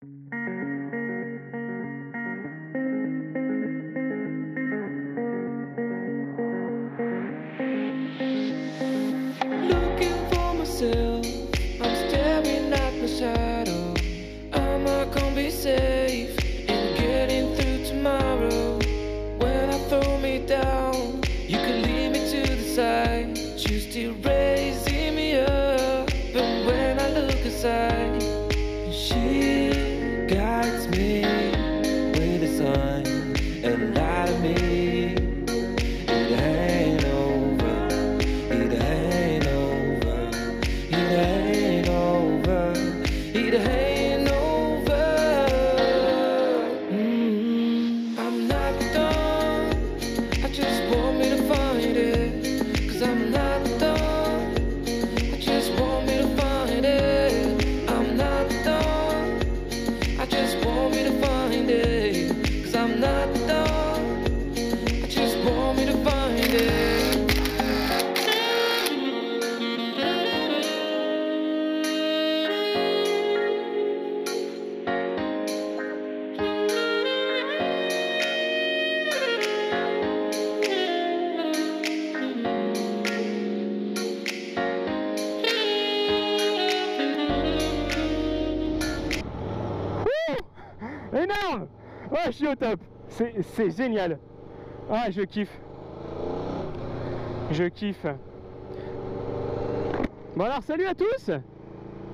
Looking for myself, I'm staring at my shadow. Am I gonna be safe in getting through tomorrow? When I throw me down, you can lead me to the side. You're still raising me up, and when I look aside, she guides me with a sign and light of me. It ain't over, it ain't over, it ain't over, it ain't over. I'm not done, I just want me to find it. 'Cause I'm not done, I just want me to find it. I'm not done, I just want me to find it. 'Cause I'm not done, I just want me to find it. Énorme! Ouais, je suis au top. C'est génial. Ouais, je kiffe. Je kiffe. Bon alors, salut à tous.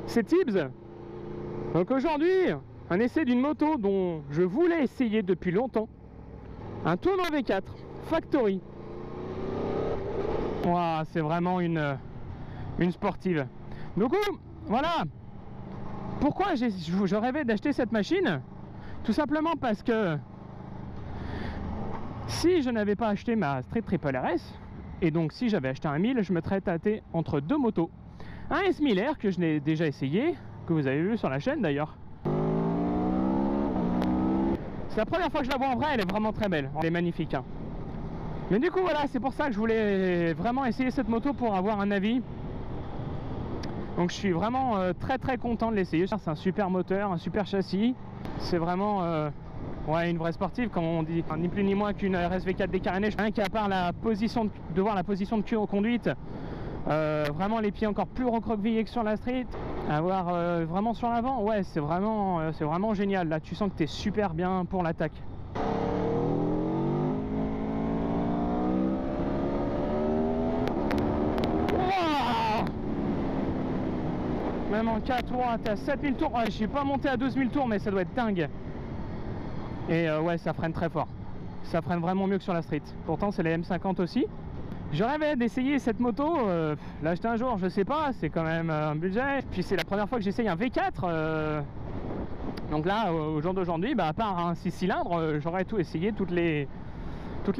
C'est Tibbs. Donc aujourd'hui, un essai d'une moto dont je voulais essayer depuis longtemps. Un tournoi V4 Factory. Wow, c'est vraiment une sportive. Du coup, voilà. Pourquoi je rêvais d'acheter cette machine? Tout simplement parce que si je n'avais pas acheté ma Street Triple RS, et donc si j'avais acheté un 1000, je me serais tâté entre deux motos. Un S1000R que je n'ai déjà essayé, que vous avez vu sur la chaîne d'ailleurs. C'est la première fois que je la vois en vrai, elle est vraiment très belle, elle est magnifique. Hein. Mais du coup voilà, c'est pour ça que je voulais vraiment essayer cette moto pour avoir un avis. Donc je suis vraiment très très content de l'essayer. C'est un super moteur, un super châssis. C'est vraiment ouais, une vraie sportive, comme on dit. Ni plus ni moins qu'une RSV4 décarénée. Rien qu'à part la position de voir la position de conduite, vraiment les pieds encore plus recroquevillés que sur la street. Avoir vraiment sur l'avant, ouais, c'est vraiment génial. Là, tu sens que tu es super bien pour l'attaque. Même en 4 3, t'es à 7000 tours. Ouais, je suis pas monté à 12 000 tours, mais ça doit être dingue. Et ouais, ça freine très fort. Ça freine vraiment mieux que sur la street. Pourtant, c'est les M50 aussi. Je rêvais d'essayer cette moto. L'acheter un jour, je sais pas. C'est quand même un budget. Puis c'est la première fois que j'essaye un V4. Donc là, au jour d'aujourd'hui, bah, à part un 6 cylindres, j'aurais tout essayé, toutes les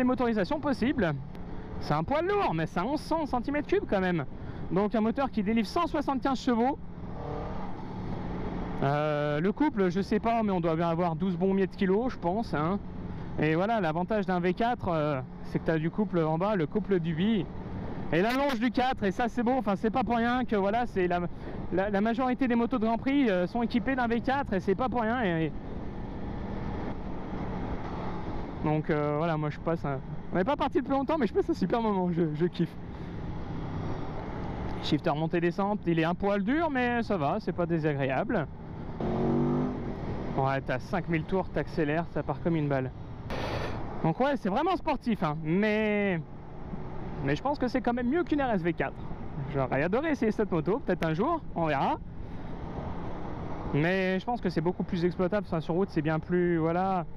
motorisations possibles. C'est un poil lourd, mais c'est un 1100 cm3 quand même. Donc un moteur qui délivre 175 chevaux. Le couple, je sais pas, mais on doit bien avoir 12 bons miettes de kilos, je pense. Hein. Et voilà, l'avantage d'un V4, c'est que tu as du couple en bas, le couple du bi. Et la longe du 4, et ça c'est beau, enfin c'est pas pour rien que voilà, c'est la majorité des motos de Grand Prix sont équipées d'un V4 et c'est pas pour rien. Donc voilà, moi je passe on n'est pas parti depuis longtemps, mais je passe un super moment, je kiffe. Shifter montée-descente, il est un poil dur, mais ça va, c'est pas désagréable. Ouais, t'as 5000 tours, t'accélères, ça part comme une balle. Donc ouais, c'est vraiment sportif, hein, mais je pense que c'est quand même mieux qu'une RSV4. J'aurais adoré essayer cette moto, peut-être un jour, on verra. Mais je pense que c'est beaucoup plus exploitable, ça, sur route c'est bien plus, voilà,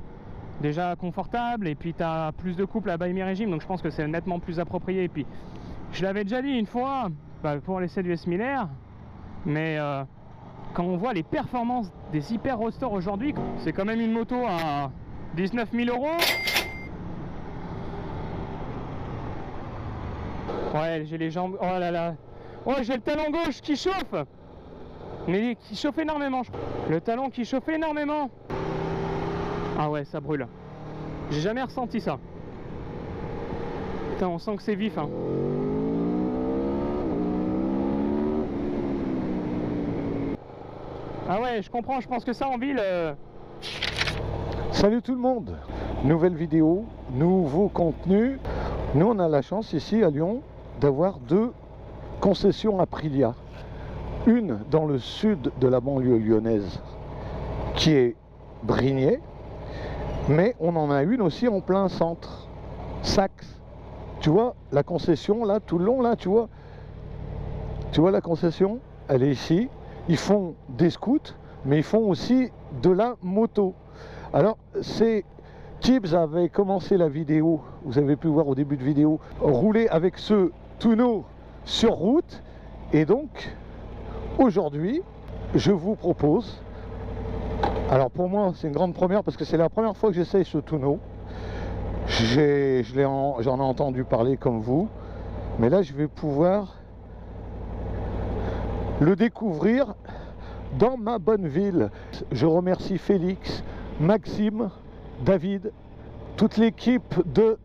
déjà confortable, et puis t'as plus de couple à bas émi-régime, donc je pense que c'est nettement plus approprié. Et puis, je l'avais déjà dit une fois, bah, pour l'essai du S1000R, mais quand on voit les performances des Hyper Roadster aujourd'hui, c'est quand même une moto à 19 000 €. Ouais, j'ai les jambes, oh là là, oh j'ai le talon gauche qui chauffe, mais qui chauffe énormément. Le talon qui chauffe énormément. Ah ouais, ça brûle. J'ai jamais ressenti ça. Putain, on sent que c'est vif, hein. Ah ouais, je comprends, je pense que ça en ville... Salut tout le monde, nouvelle vidéo, nouveau contenu. Nous on a la chance ici à Lyon d'avoir 2 concessions Aprilia. Une dans le sud de la banlieue lyonnaise qui est Brignais, mais on en a une aussi en plein centre, Saxe. Tu vois la concession là, tout le long là, tu vois la concession, elle est ici. Ils font des scouts, mais ils font aussi de la moto. Alors, Tibbs avait commencé la vidéo, vous avez pu voir au début de vidéo, rouler avec ce tonneau sur route. Et donc, aujourd'hui, je vous propose, alors pour moi c'est une grande première parce que c'est la première fois que j'essaye ce tonneau. J'en ai entendu parler comme vous, mais là je vais pouvoir le découvrir dans ma bonne ville. Je remercie Félix, Maxime, David, toute l'équipe de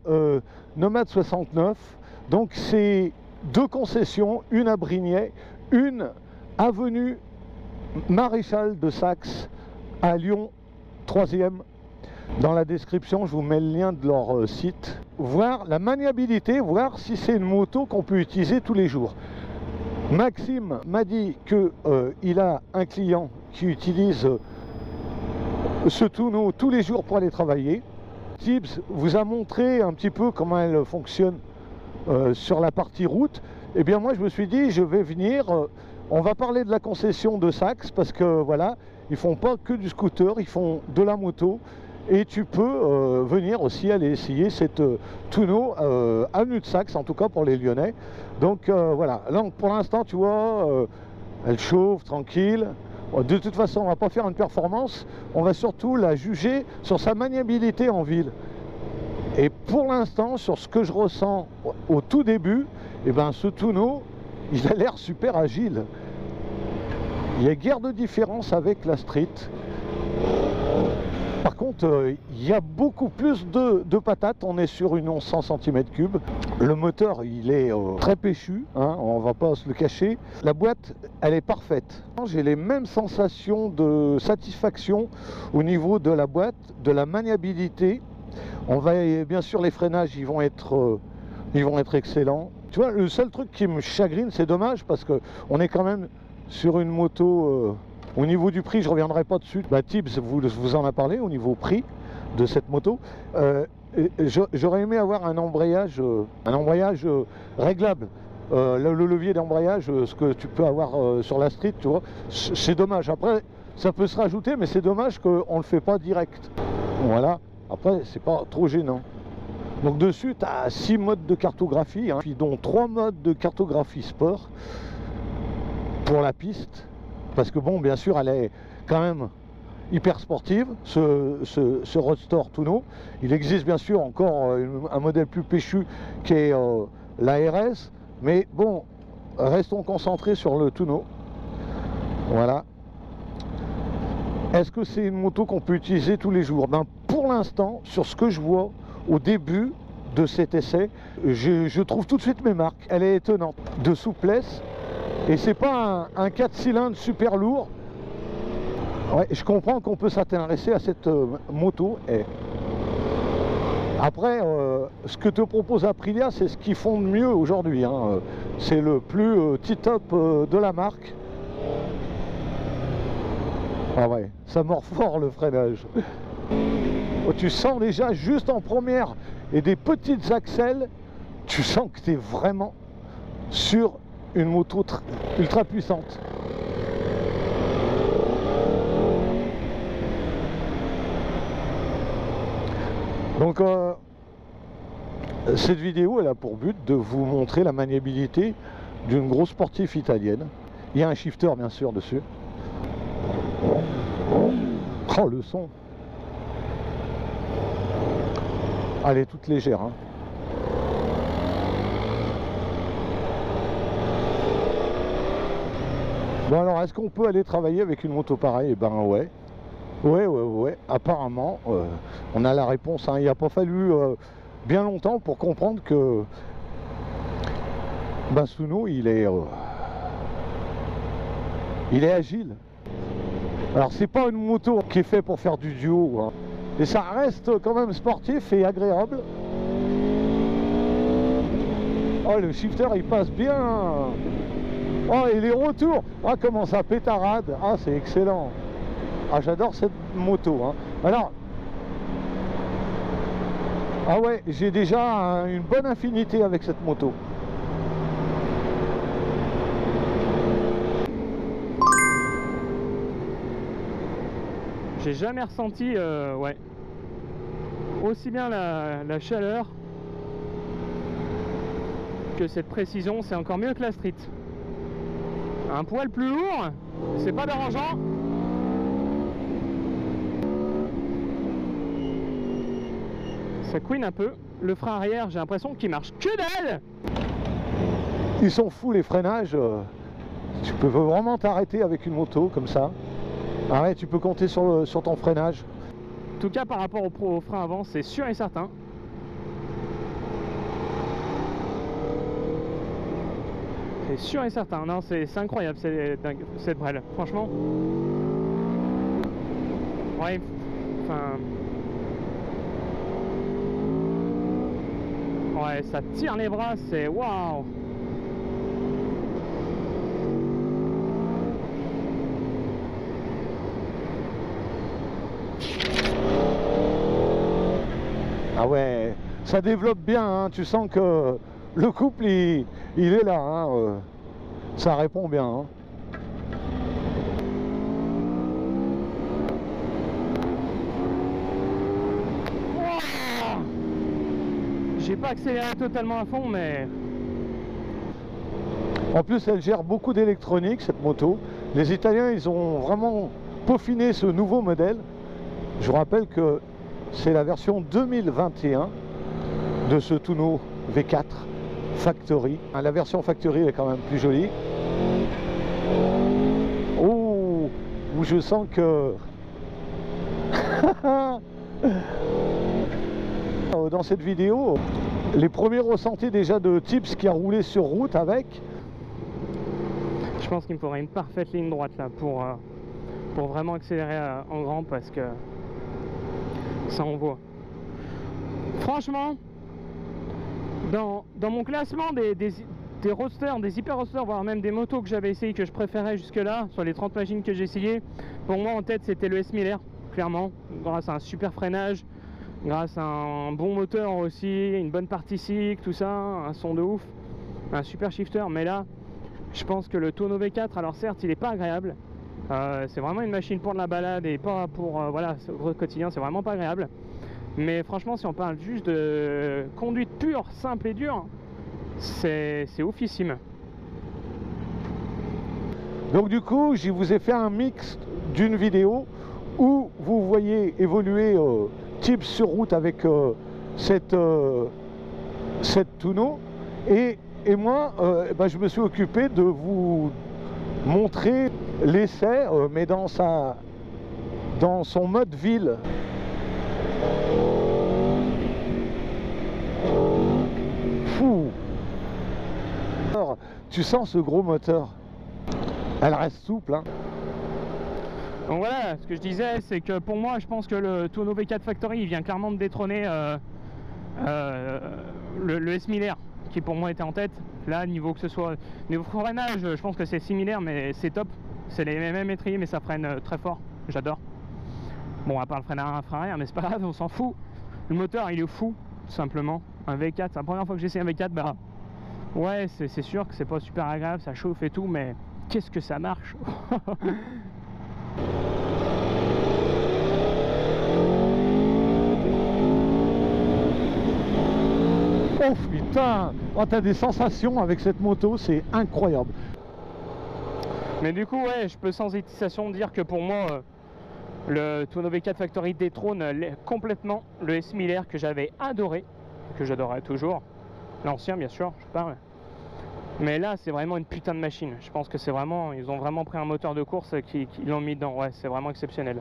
Nomade 69. Donc c'est 2 concessions, une à Brignais, une avenue Maréchal de Saxe à Lyon, 3e. Dans la description, je vous mets le lien de leur site. Voir la maniabilité, voir si c'est une moto qu'on peut utiliser tous les jours. Maxime m'a dit qu'il a un client qui utilise ce tonneau tous les jours pour aller travailler. Tibbs vous a montré un petit peu comment elle fonctionne sur la partie route. Et bien moi je me suis dit je vais venir, on va parler de la concession de Saxe parce que voilà, ils font pas que du scooter, ils font de la moto. Et tu peux venir aussi aller essayer cette tonneau avenue de Saxe, en tout cas pour les Lyonnais. Donc voilà, là pour l'instant tu vois, elle chauffe tranquille. De toute façon on va pas faire une performance, on va surtout la juger sur sa maniabilité en ville. Et pour l'instant, sur ce que je ressens au tout début, eh ben, ce tonneau, il a l'air super agile. Il y a guère de différence avec la street. Par contre, il y a beaucoup plus de patates. On est sur une 1100 cm3. Le moteur, il est très péchu, hein, on va pas se le cacher. La boîte, elle est parfaite. J'ai les mêmes sensations de satisfaction au niveau de la boîte, de la maniabilité. On va, bien sûr, les freinages, ils vont être excellents. Tu vois, le seul truc qui me chagrine, c'est dommage, parce qu'on est quand même sur une moto... Au niveau du prix, je ne reviendrai pas dessus. Bah, Tibbs vous en a parlé au niveau prix de cette moto. J'aurais aimé avoir un embrayage réglable. Le levier d'embrayage, ce que tu peux avoir sur la street, tu vois. C'est dommage. Après, ça peut se rajouter, mais c'est dommage qu'on ne le fait pas direct. Voilà. Après, c'est pas trop gênant. Donc dessus, tu as 6 modes de cartographie, hein, puis dont 3 modes de cartographie sport pour la piste. Parce que bon, bien sûr, elle est quand même hyper sportive, ce Roadster Tuono. Il existe bien sûr encore un modèle plus péchu qui est la RS. Mais bon, restons concentrés sur le Tuono. Voilà. Est-ce que c'est une moto qu'on peut utiliser tous les jours? Ben, pour l'instant, sur ce que je vois au début de cet essai, je trouve tout de suite mes marques. Elle est étonnante de souplesse. Et c'est pas un 4 cylindres super lourd. Ouais, je comprends qu'on peut s'intéresser à cette moto. Et après, ce que te propose Aprilia, c'est ce qu'ils font de mieux aujourd'hui, hein. C'est le plus tip-top de la marque. Ah ouais, ça mord fort le freinage. Oh, tu sens déjà juste en première et des petites axelles, tu sens que tu es vraiment sur une moto ultra puissante. Donc cette vidéo elle a pour but de vous montrer la maniabilité d'une grosse sportive italienne. Il y a un shifter bien sûr dessus. Oh le son. Elle est toute légère, hein. Bon alors, est-ce qu'on peut aller travailler avec une moto pareille? Eh ben ouais. Ouais. Apparemment, on a la réponse, hein. Il n'a pas fallu bien longtemps pour comprendre que Tuono, il est agile. Alors c'est pas une moto qui est faite pour faire du duo, hein. Et ça reste quand même sportif et agréable. Oh, le shifter il passe bien. Oh, et les retours, ah comment ça pétarade. Ah, c'est excellent. Ah, j'adore cette moto, hein. Alors, ah ouais, j'ai déjà une bonne affinité avec cette moto. J'ai jamais ressenti ouais, aussi bien la chaleur que cette précision. C'est encore mieux que la street. Un poil plus lourd, c'est pas dérangeant. Ça couine un peu. Le frein arrière, j'ai l'impression qu'il marche que dalle. Ils sont fous les freinages. Tu peux vraiment t'arrêter avec une moto comme ça. Ah ouais, tu peux compter sur ton freinage. En tout cas, par rapport au frein avant, c'est sûr et certain. C'est sûr et certain. Non, c'est incroyable cette brelle. Franchement. Ouais. Enfin. Ouais, ça tire les bras. C'est waouh. Ah ouais, ça développe bien, hein. Tu sens que le couple il est là, hein. Ça répond bien, hein. J'ai pas accéléré totalement à fond, mais en plus elle gère beaucoup d'électronique cette moto. Les Italiens ils ont vraiment peaufiné ce nouveau modèle. Je vous rappelle que c'est la version 2021 de ce Tuono V4 Factory. La version Factory est quand même plus jolie. Oh, où je sens que dans cette vidéo, les premiers ressentis déjà de Tips qui a roulé sur route avec. Je pense qu'il me faudrait une parfaite ligne droite là pour vraiment accélérer en grand, parce que ça envoie. Franchement, dans mon classement des roadsters, des hyper roadsters, voire même des motos que j'avais essayé, que je préférais jusque là, sur les 30 machines que j'ai essayé, pour moi en tête c'était le S. Miller, clairement, grâce à un super freinage, grâce à un bon moteur aussi, une bonne partie cycle, tout ça, un son de ouf, un super shifter. Mais là, je pense que le Tuono V4, alors certes il est pas agréable, c'est vraiment une machine pour de la balade et pas pour voilà, au quotidien, c'est vraiment pas agréable. Mais franchement, si on parle juste de conduite pure, simple et dure, c'est oufissime. Donc du coup, je vous ai fait un mix d'une vidéo où vous voyez évoluer Tips sur route avec cette Tuono, et moi je me suis occupé de vous montrer l'essai, mais dans son mode ville. Fou. Alors, tu sens ce gros moteur, elle reste souple, hein. Donc voilà, ce que je disais, c'est que pour moi, je pense que le Tuono V4 Factory, il vient clairement de détrôner le S. Miller, qui pour moi était en tête. Là, niveau que ce soit niveau freinage, je pense que c'est similaire, mais c'est top. C'est les mêmes étriers, mais ça freine très fort. J'adore. Bon, à part le freinage à frein arrière, mais c'est pas grave, on s'en fout. Le moteur, il est fou, tout simplement. Un V4, c'est la première fois que j'essaie un V4, bah ouais, c'est sûr que c'est pas super agréable, ça chauffe et tout, mais qu'est-ce que ça marche. Oh putain, oh, t'as des sensations avec cette moto, c'est incroyable. Mais du coup, ouais, je peux sans hésitation dire que pour moi, le Tuono V4 Factory détrône complètement le S. Miller que j'avais adoré, que j'adorais toujours. L'ancien, bien sûr, je parle. Mais là, c'est vraiment une putain de machine. Je pense que c'est vraiment, ils ont vraiment pris un moteur de course qui l'ont mis dedans. Ouais, c'est vraiment exceptionnel.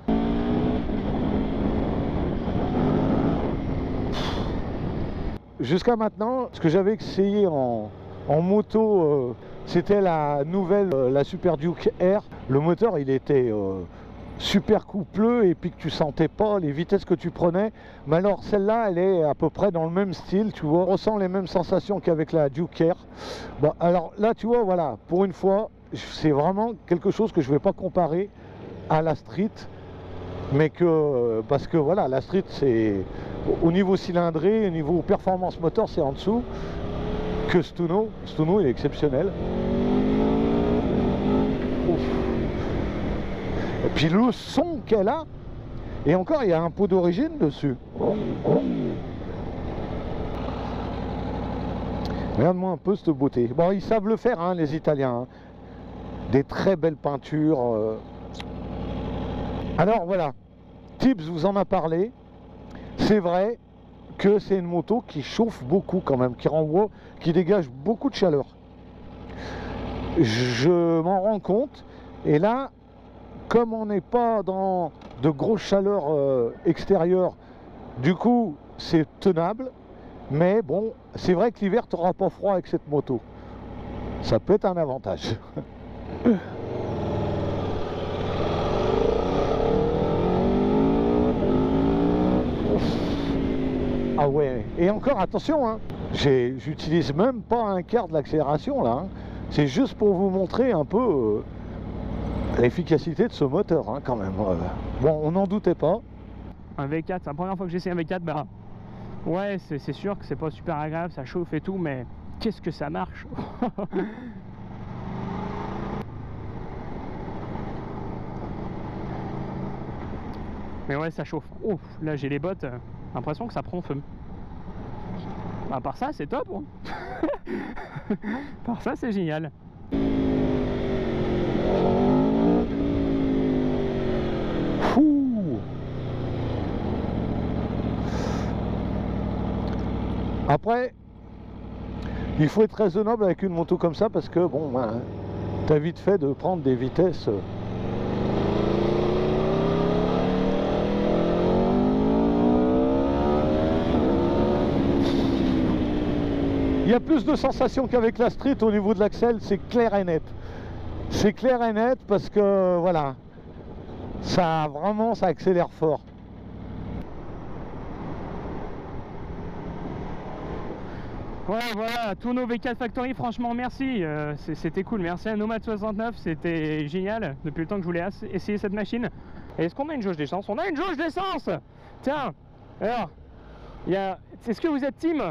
Jusqu'à maintenant, ce que j'avais essayé en moto, c'était la nouvelle, la Super Duke R. Le moteur, il était super coupleux et puis que tu sentais pas les vitesses que tu prenais. Mais alors celle-là, elle est à peu près dans le même style, tu vois. On ressent les mêmes sensations qu'avec la Duke Air. Bon, alors là, tu vois, voilà, pour une fois, c'est vraiment quelque chose que je vais pas comparer à la Street, mais que parce que voilà, la Street, c'est au niveau cylindré, au niveau performance moteur, c'est en dessous que Stuno. Stuno, il est exceptionnel. Ouf. Et puis le son qu'elle a, et encore il y a un pot d'origine dessus. Regarde-moi un peu cette beauté. Bon, ils savent le faire, hein, les Italiens, hein. Des très belles peintures. Alors voilà, Tibbs vous en a parlé. C'est vrai que c'est une moto qui chauffe beaucoup quand même, qui renvoie, qui dégage beaucoup de chaleur. Je m'en rends compte, et là, comme on n'est pas dans de grosses chaleurs extérieures, du coup c'est tenable, mais bon, c'est vrai que l'hiver tu n'auras pas froid avec cette moto. Ça peut être un avantage. Ah ouais, et encore attention, hein, j'utilise même pas un quart de l'accélération là, hein. C'est juste pour vous montrer un peu l'efficacité de ce moteur, hein, quand même. Bon, on n'en doutait pas. Un V4, c'est la première fois que j'essaie un V4, bah ouais, c'est sûr que c'est pas super agréable, ça chauffe et tout, mais qu'est-ce que ça marche. Mais ouais, ça chauffe. Ouf, là j'ai les bottes, l'impression que ça prend feu. À part ça, c'est top, hein. À part ça, c'est génial. Fou. Après, il faut être raisonnable avec une moto comme ça parce que bon, ben, t'as vite fait de prendre des vitesses. Il y a plus de sensations qu'avec la Street au niveau de l'axel, c'est clair et net. C'est clair et net parce que voilà, ça vraiment, ça accélère fort. Ouais, voilà, tous nos V4 Factory, franchement merci, c'était cool, merci à Nomad 69, c'était génial, depuis le temps que je voulais essayer cette machine. Et est-ce qu'on a une jauge d'essence? On a une jauge d'essence. Tiens, alors, est-ce que vous êtes team?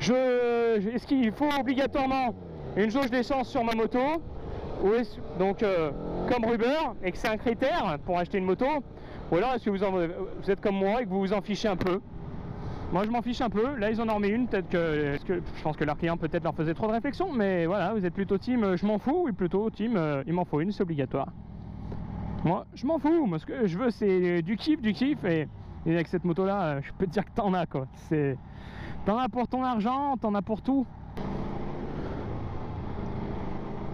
Est-ce qu'il faut obligatoirement une jauge d'essence sur ma moto? Donc, comme Ruber, et que c'est un critère pour acheter une moto? Ou alors est-ce que vous êtes comme moi et que vous vous en fichez un peu? Moi je m'en fiche un peu, là ils en ont remis une, peut-être que je pense que leurs clients peut-être leur faisaient trop de réflexion, mais voilà, vous êtes plutôt team je m'en fous, ou plutôt team il m'en faut une, c'est obligatoire. Moi je m'en fous, moi ce que je veux c'est du kiff, et avec cette moto là, je peux te dire que t'en as quoi. T'en as pour ton argent, t'en as pour tout.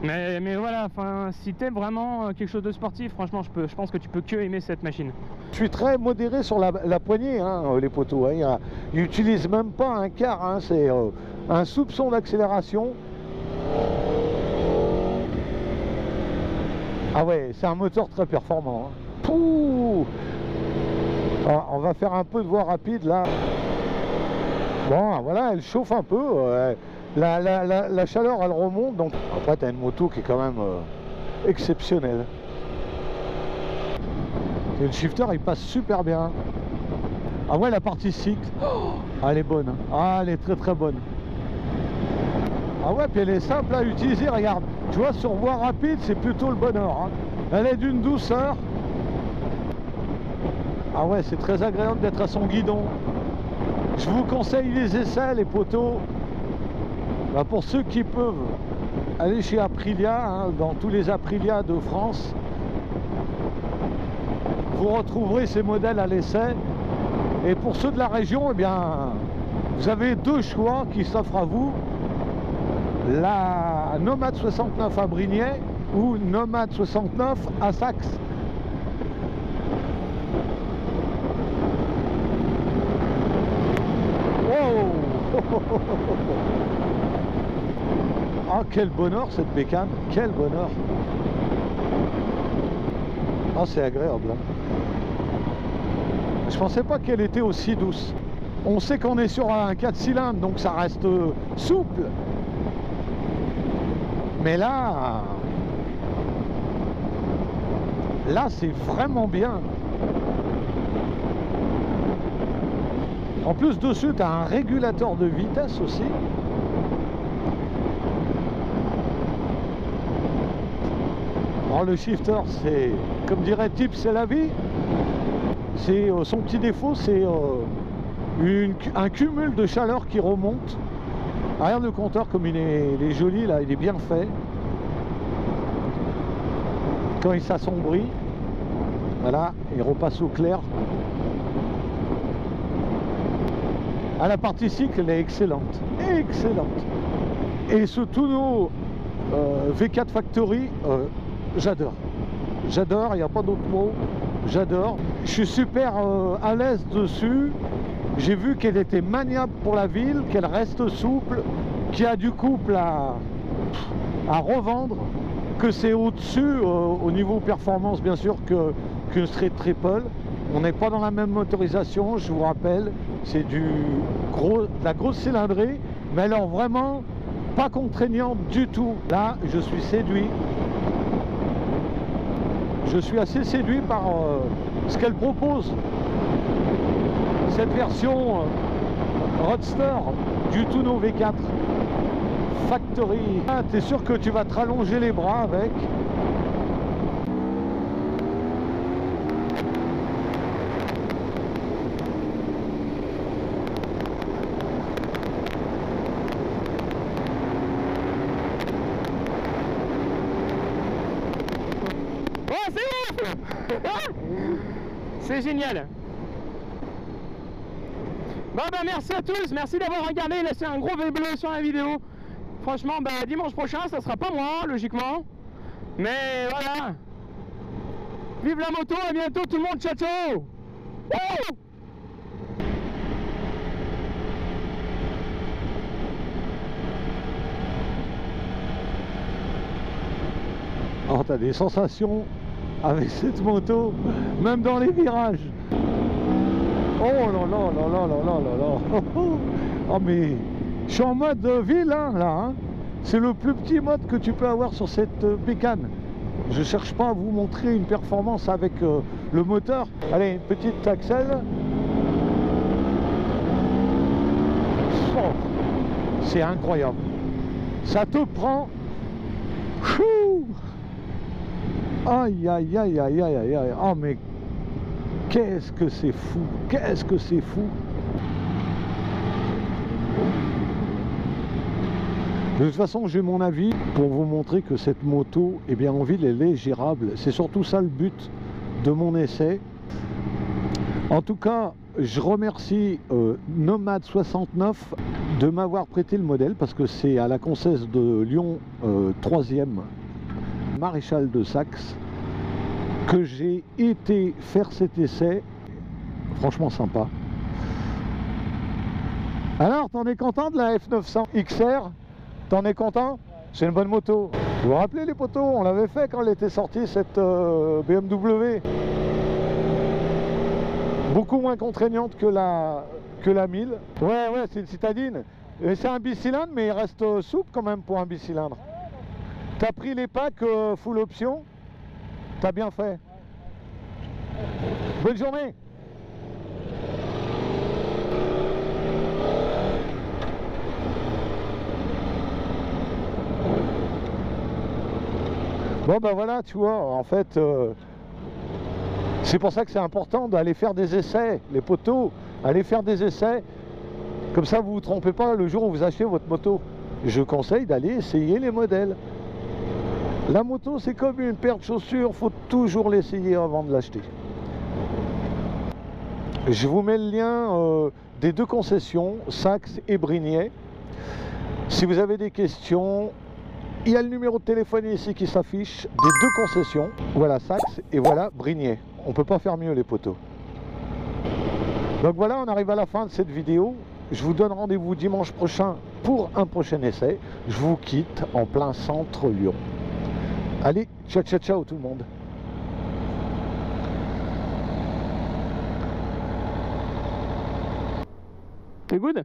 Mais voilà, enfin, si t'aimes vraiment quelque chose de sportif, franchement, je pense que tu peux que aimer cette machine. Je suis très modéré sur la poignée, hein, les poteaux. Hein. Ils n'utilisent même pas un quart, hein, c'est un soupçon d'accélération. Ah ouais, c'est un moteur très performant. Hein. Pouh. Alors, on va faire un peu de voie rapide là. Bon, voilà, elle chauffe un peu. La chaleur, elle remonte. Donc après, tu as une moto qui est quand même exceptionnelle. Et le shifter, il passe super bien. Ah ouais, la partie cycle, elle est bonne. Ah, elle est très très bonne. Ah ouais, puis elle est simple à utiliser. Regarde, tu vois, sur voie rapide, c'est plutôt le bonheur. Hein. Elle est d'une douceur. Ah ouais, c'est très agréable d'être à son guidon. Je vous conseille les essais, les poteaux. Bah pour ceux qui peuvent, aller chez Aprilia, hein, dans tous les Aprilia de France. Vous retrouverez ces modèles à l'essai. Et pour ceux de la région, eh bien, vous avez deux choix qui s'offrent à vous. La Nomad 69 à Brignais ou Nomad 69 à Saxe. Ah, quel bonheur cette bécane, quel bonheur. Ah, c'est agréable. Hein. Je pensais pas qu'elle était aussi douce. On sait qu'on est sur un 4 cylindres, donc ça reste souple. Mais là c'est vraiment bien. En plus dessus, tu as un régulateur de vitesse aussi. Alors le shifter, c'est, comme dirait Tip, c'est la vie. C'est son petit défaut, c'est un cumul de chaleur qui remonte. Regarde le compteur comme il est joli là, il est bien fait. Quand il s'assombrit, voilà, il repasse au clair. Ah, la partie cycle, elle est excellente, excellente. Et ce tonneau V4 Factory, j'adore. J'adore, il n'y a pas d'autre mot. J'adore. Je suis super à l'aise dessus. J'ai vu qu'elle était maniable pour la ville, qu'elle reste souple, qu'il y a du couple à revendre, que c'est au-dessus au niveau performance bien sûr qu'une Street Triple. On n'est pas dans la même motorisation, je vous rappelle. C'est de la grosse cylindrée, mais alors vraiment pas contraignante du tout. Là, je suis séduit. Je suis assez séduit par ce qu'elle propose. Cette version Roadster du Tuono V4 Factory. Ah, t'es sûr que tu vas te rallonger les bras avec. C'est génial. Bon bah merci à tous, merci d'avoir regardé, laissez un gros V bleu sur la vidéo. Franchement bah dimanche prochain ça sera pas moi logiquement. Mais voilà. Vive la moto, à bientôt tout le monde, ciao ciao. Wouh! Alors t'as des sensations avec cette moto, même dans les virages. Oh là là là là là là là là. Oh mais je suis en mode ville hein, là. Hein. C'est le plus petit mode que tu peux avoir sur cette bécane. Je cherche pas à vous montrer une performance avec le moteur. Allez, une petite axelle. Oh, c'est incroyable. Ça te prend. Chou. Aïe aïe aïe aïe aïe aïe aïe. Oh mais qu'est-ce que c'est fou. Qu'est-ce que c'est fou. De toute façon, j'ai mon avis pour vous montrer que cette moto, eh bien, en ville, elle est gérable. C'est surtout ça le but de mon essai. En tout cas, je remercie Nomad 69 de m'avoir prêté le modèle parce que c'est à la Concesse de Lyon 3e Maréchal de Saxe que j'ai été faire cet essai. Franchement sympa. Alors, t'en es content de la F900 XR? T'en es content? C'est une bonne moto. Vous vous rappelez les potos? On l'avait fait quand elle était sortie, cette BMW. Beaucoup moins contraignante que la 1000. Ouais, c'est une citadine. C'est un bicylindre, mais il reste souple quand même pour un bicylindre. T'as pris les packs full option? T'as bien fait. Bonne journée. Bon ben voilà, tu vois, en fait, c'est pour ça que c'est important d'aller faire des essais, les potos, aller faire des essais, comme ça vous ne vous trompez pas le jour où vous achetez votre moto. Je conseille d'aller essayer les modèles. La moto c'est comme une paire de chaussures, il faut toujours l'essayer avant de l'acheter. Je vous mets le lien des deux concessions, Saxe et Brignais. Si vous avez des questions, il y a le numéro de téléphone ici qui s'affiche des deux concessions. Voilà Saxe et voilà Brignais. On ne peut pas faire mieux les potos. Donc voilà, on arrive à la fin de cette vidéo. Je vous donne rendez-vous dimanche prochain pour un prochain essai. Je vous quitte en plein centre Lyon. Allez, ciao ciao ciao tout le monde. C'est good?